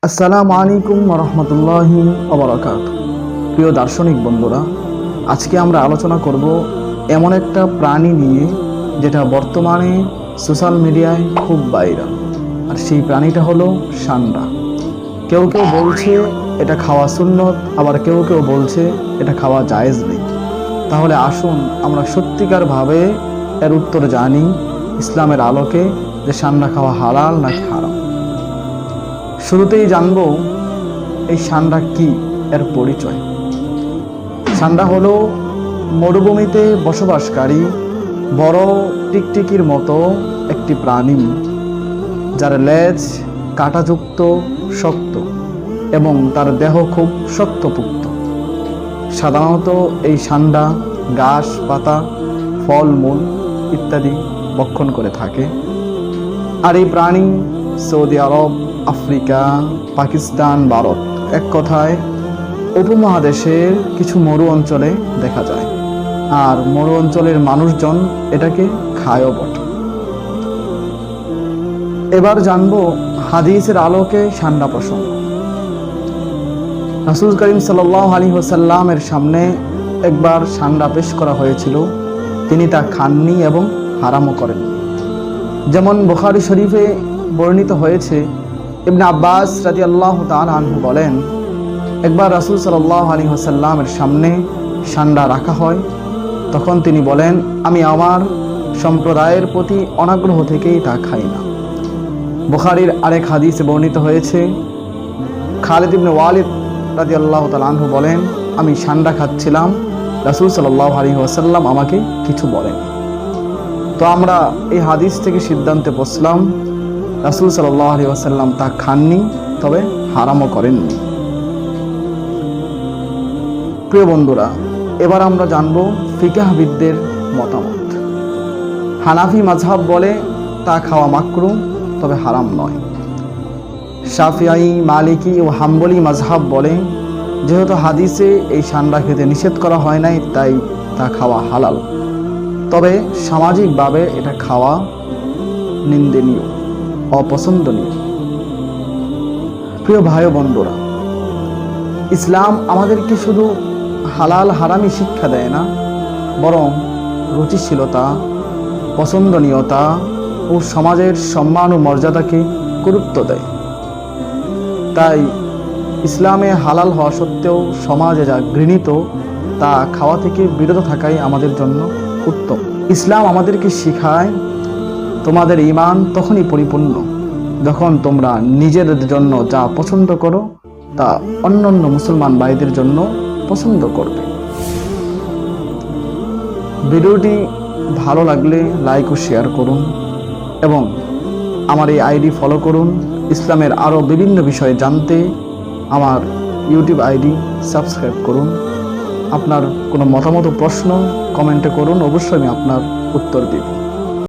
আসসালামু আলাইকুম ওয়া রাহমাতুল্লাহি ওয়া বারাকাতুহু। প্রিয় দার্শনিক বন্ধুরা, আজকে আমরা আলোচনা করব এমন একটা প্রাণী নিয়ে যেটা বর্তমানে সোশ্যাল মিডিয়ায় খুব ভাইরাল। আর সেই প্রাণীটা হলো সান্ডা। কেউ কেউ বলছে এটা খাওয়া সুন্নত, আবার কেউ কেউ বলছে এটা খাওয়া জায়েজ নেই। তাহলে আসুন আমরা সত্যিকারভাবে এর উত্তর জানি ইসলামের আলোকে, যে সান্ডা খাওয়া হালাল নাকি হারাম। শুরুতেই জানবো এই সান্ডা কি, এর পরিচয়। সান্ডা হলো মরুভূমিতে বসবাসকারী বড় টিকটিকির মতো একটি প্রাণী, যার লেজ কাঁটাযুক্ত, শক্ত এবং তার দেহ খুব শক্তপোক্ত। সাধারণত এই সান্ডা ঘাস, পাতা, ফলমূল ইত্যাদি ভক্ষণ করে থাকে। আর এই প্রাণী সৌদি আরব, আফ্রিকা, পাকিস্তান, ভারত, এক কথায় উপমহাদেশের কিছু মরু অঞ্চলে দেখা যায়। আর মরু অঞ্চলের মানুষজন এটাকে খায়ও বটে। এবার জানবো হাদিসের আলোকে সান্ডা প্রসঙ্গ। রাসূল করিম সাল্লাল্লাহু আলাইহি ওয়াসাল্লামের সামনে একবার সান্ডা পেশ করা হয়েছিল। তিনি তা খাননি এবং হারামও করেননি। যেমন বুখারী শরীফে বর্ণিত হয়েছে, ইবনে আব্বাস রাদিয়াল্লাহু তাআলা আনহু বলেন, একবার রাসূল সাল্লাল্লাহু আলাইহি ওয়াসাল্লামের সামনে সান্ডা রাখা হয়। তখন তিনি বলেন, আমি আমার সম্প্রদায়ের প্রতি অনাগ্রহ থেকেই তা খাই না। বুখারীর আরেক হাদিসে বর্ণিত হয়েছে, খালিদ ইবনে ওয়ালিদ রাদিয়াল্লাহু তাআলা আনহু বলেন, আমি সান্ডা খাচ্ছিলাম, রাসূল সাল্লাল্লাহু আলাইহি ওয়াসাল্লাম আমাকে কিছু বলেন। তো আমরা এই হাদিস থেকে সিদ্ধান্তে পৌঁছলাম রাসূল সাল্লাল্লাহু আলাইহি ওয়াসাল্লাম তা খাননি, তবে হারামও করেননি। প্রিয় বন্ধুরা, এবার আমরা জানব ফিকহবিদদের মতামত। হানাফি মাযহাব বলে তা খাওয়া মাকরুহ, তবে হারাম নয়। শাফিঈ, মালিকি ও হাম্বলি মাযহাব বলে যেহেতু হাদিসে এই সান্ডা খেতে নিষেধ করা হয় নাই, তাই তা খাওয়া হালাল, তবে সামাজিকভাবে এটা খাওয়া নিন্দনীয়, অপছন্দনীয়। প্রিয় ভাই বন্ধুরা, ইসলাম আমাদেরকে শুধু হালাল হারামি শিক্ষা দেয় না, বরং রুচিশীলতা, পছন্দনীয়তা ও সমাজের সম্মান ও মর্যাদাকে গুরুত্ব দেয়। তাই ইসলামে হালাল হওয়া সত্ত্বেও সমাজে যা ঘৃণিত তা খাওয়া থেকে বিরত থাকাই আমাদের জন্য উত্তম। ইসলাম আমাদেরকে শিখায়, তোমাদের ঈমান তখনই পরিপূর্ণ যখন তোমরা নিজেদের জন্য যা পছন্দ করো তা অন্যান্য মুসলমান ভাইদের জন্য পছন্দ করবে। ভিডিওটি ভালো লাগলে লাইক ও শেয়ার করুন এবং আমার এই আইডি ফলো করুন। ইসলামের আরও বিভিন্ন বিষয়ে জানতে আমার ইউটিউব আইডি সাবস্ক্রাইব করুন। আপনার কোনো মতামত ও প্রশ্ন কমেন্টে করুন, অবশ্যই আমি আপনার উত্তর দেব।